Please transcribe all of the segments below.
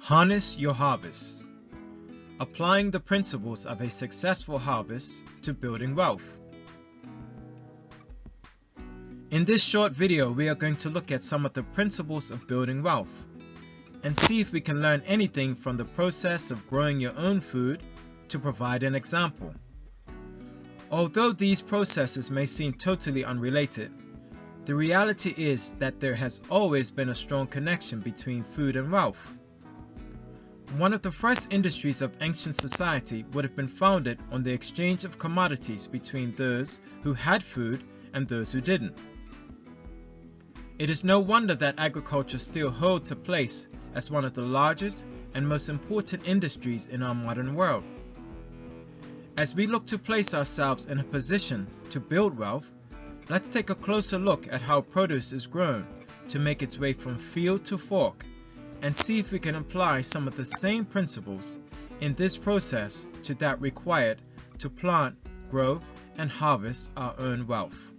Harness your harvest. Applying the principles of a successful harvest to building wealth. In this short video, we are going to look at some of the principles of building wealth and see if we can learn anything from the process of growing your own food to provide an example. Although these processes may seem totally unrelated, the reality is that there has always been a strong connection between food and wealth. One of the first industries of ancient society would have been founded on the exchange of commodities between those who had food and those who didn't. It is no wonder that agriculture still holds a place as one of the largest and most important industries in our modern world. As we look to place ourselves in a position to build wealth, let's take a closer look at how produce is grown to make its way from field to fork, and see if we can apply some of the same principles in this process to that required to plant, grow, and harvest our own wealth.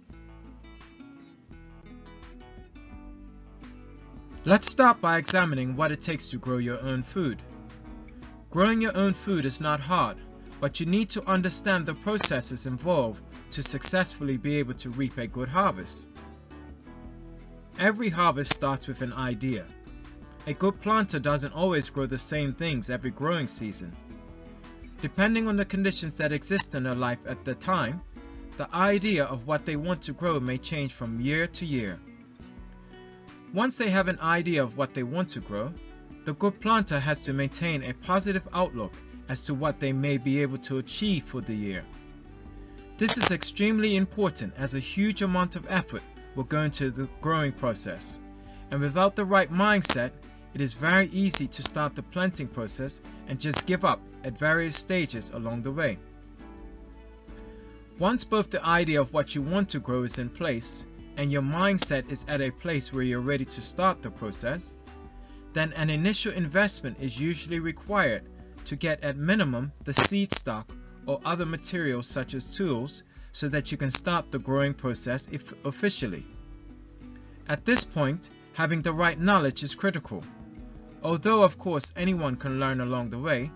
Let's start by examining what it takes to grow your own food. Growing your own food is not hard, but you need to understand the processes involved to successfully be able to reap a good harvest. Every harvest starts with an idea. A good planter doesn't always grow the same things every growing season. Depending on the conditions that exist in their life at the time, the idea of what they want to grow may change from year to year. Once they have an idea of what they want to grow, the good planter has to maintain a positive outlook as to what they may be able to achieve for the year. This is extremely important as a huge amount of effort will go into the growing process, and without the right mindset, it is very easy to start the planting process and just give up at various stages along the way. Once both the idea of what you want to grow is in place and your mindset is at a place where you're ready to start the process, then an initial investment is usually required to get at minimum the seed stock or other materials such as tools so that you can start the growing process officially. At this point, having the right knowledge is critical. Although of course anyone can learn along the way,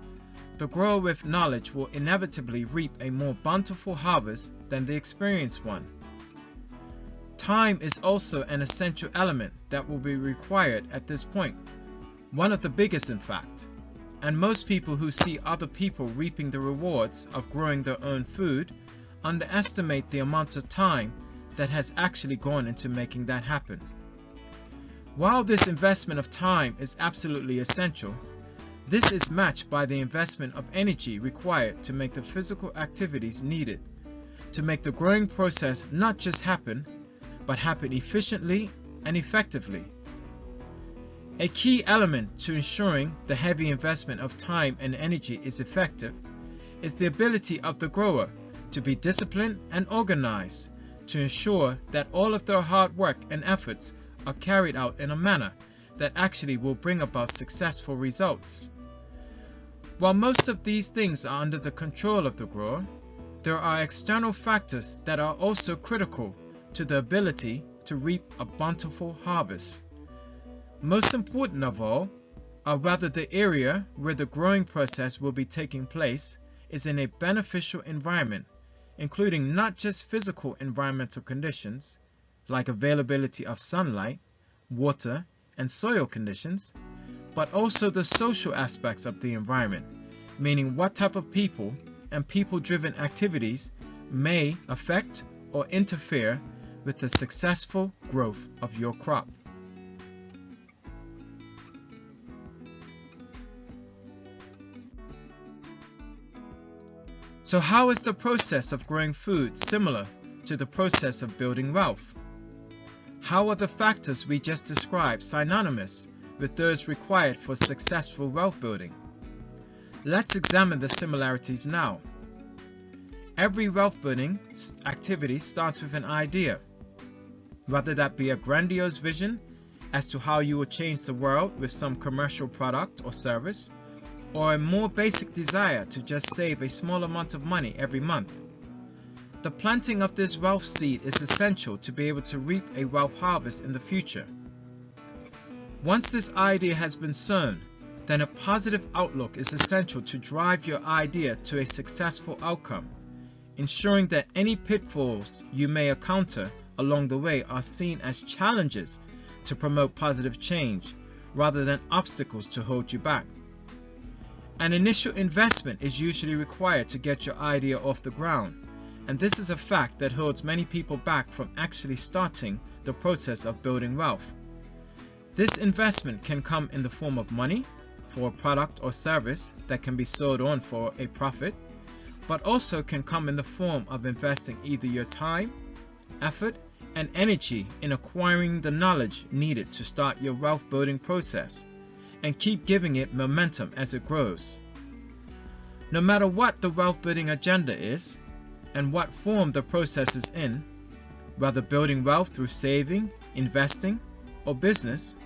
the grower with knowledge will inevitably reap a more bountiful harvest than the experienced one. Time is also an essential element that will be required at this point, one of the biggest in fact, and most people who see other people reaping the rewards of growing their own food underestimate the amount of time that has actually gone into making that happen. While this investment of time is absolutely essential, this is matched by the investment of energy required to make the physical activities needed to make the growing process not just happen, but happen efficiently and effectively. A key element to ensuring the heavy investment of time and energy is effective is the ability of the grower to be disciplined and organized to ensure that all of their hard work and efforts are carried out in a manner that actually will bring about successful results. While most of these things are under the control of the grower, there are external factors that are also critical to the ability to reap a bountiful harvest. Most important of all, are whether the area where the growing process will be taking place is in a beneficial environment, including not just physical environmental conditions, like availability of sunlight, water, and soil conditions, but also the social aspects of the environment, meaning what type of people and people-driven activities may affect or interfere with the successful growth of your crop. So how is the process of growing food similar to the process of building wealth? How are the factors we just described synonymous with those required for successful wealth building? Let's examine the similarities now. Every wealth building activity starts with an idea, whether that be a grandiose vision as to how you will change the world with some commercial product or service, or a more basic desire to just save a small amount of money every month. The planting of this wealth seed is essential to be able to reap a wealth harvest in the future. Once this idea has been sown, then a positive outlook is essential to drive your idea to a successful outcome, ensuring that any pitfalls you may encounter along the way are seen as challenges to promote positive change rather than obstacles to hold you back. An initial investment is usually required to get your idea off the ground, and this is a fact that holds many people back from actually starting the process of building wealth. This investment can come in the form of money for a product or service that can be sold on for a profit, but also can come in the form of investing either your time, effort, and energy in acquiring the knowledge needed to start your wealth building process and keep giving it momentum as it grows. No matter what the wealth building agenda is and what form the process is in, whether building wealth through saving, investing, or business,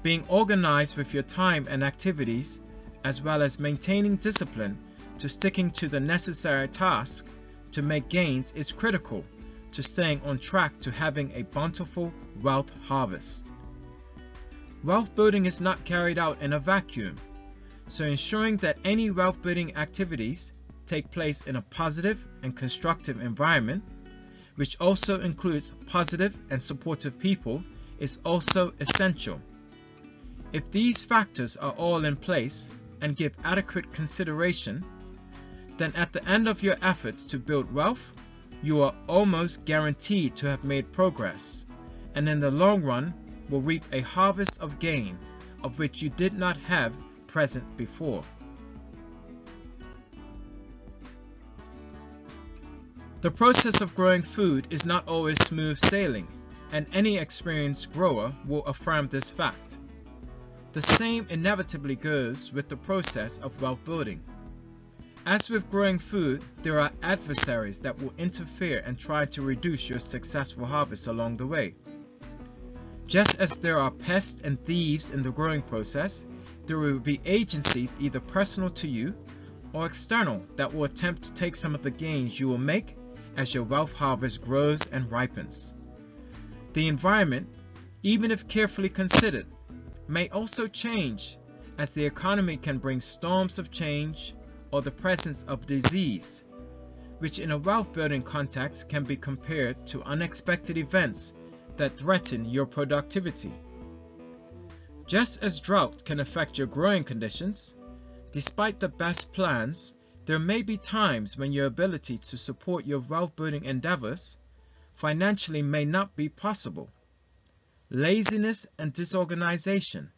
being organized with your time and activities, as well as maintaining discipline to sticking to the necessary tasks to make gains is critical to staying on track to having a bountiful wealth harvest. Wealth building is not carried out in a vacuum, so ensuring that any wealth building activities take place in a positive and constructive environment, which also includes positive and supportive people, is also essential. If these factors are all in place and give adequate consideration, then at the end of your efforts to build wealth, you are almost guaranteed to have made progress, and in the long run will reap a harvest of gain of which you did not have present before. The process of growing food is not always smooth sailing, and any experienced grower will affirm this fact. The same inevitably goes with the process of wealth building. As with growing food, there are adversaries that will interfere and try to reduce your successful harvest along the way. Just as there are pests and thieves in the growing process, there will be agencies either personal to you or external that will attempt to take some of the gains you will make as your wealth harvest grows and ripens. The environment, even if carefully considered, may also change, as the economy can bring storms of change or the presence of disease, which in a wealth building context can be compared to unexpected events that threaten your productivity. Just as drought can affect your growing conditions, despite the best plans, there may be times when your ability to support your wealth building endeavors financially may not be possible. Laziness and disorganization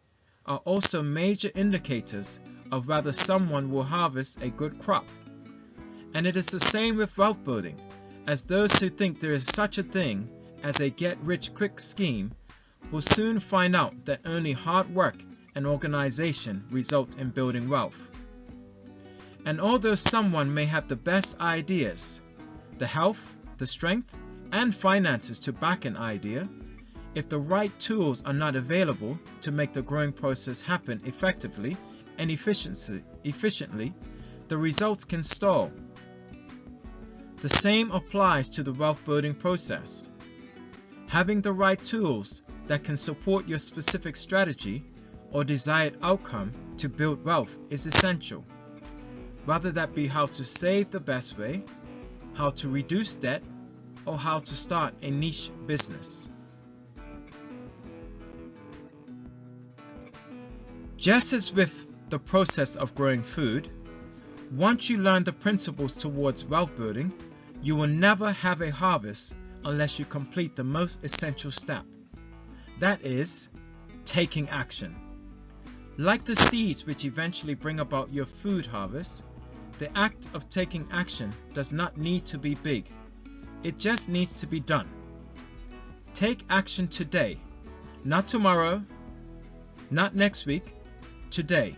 are also major indicators of whether someone will harvest a good crop. And it is the same with wealth building, as those who think there is such a thing as a get-rich-quick scheme will soon find out that only hard work and organization result in building wealth. And although someone may have the best ideas, the health, the strength, and finances to back an idea, if the right tools are not available to make the growing process happen effectively and efficiently, the results can stall. The same applies to the wealth building process. Having the right tools that can support your specific strategy or desired outcome to build wealth is essential, whether that be how to save the best way, how to reduce debt, or how to start a niche business. Just as with the process of growing food, once you learn the principles towards wealth building, you will never have a harvest unless you complete the most essential step. That is, taking action. Like the seeds which eventually bring about your food harvest, the act of taking action does not need to be big. It just needs to be done. Take action today, not tomorrow, not next week, today,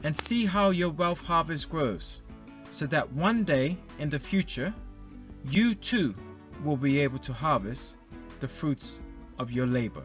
and see how your wealth harvest grows, so that one day in the future, you too will be able to harvest the fruits of your labor.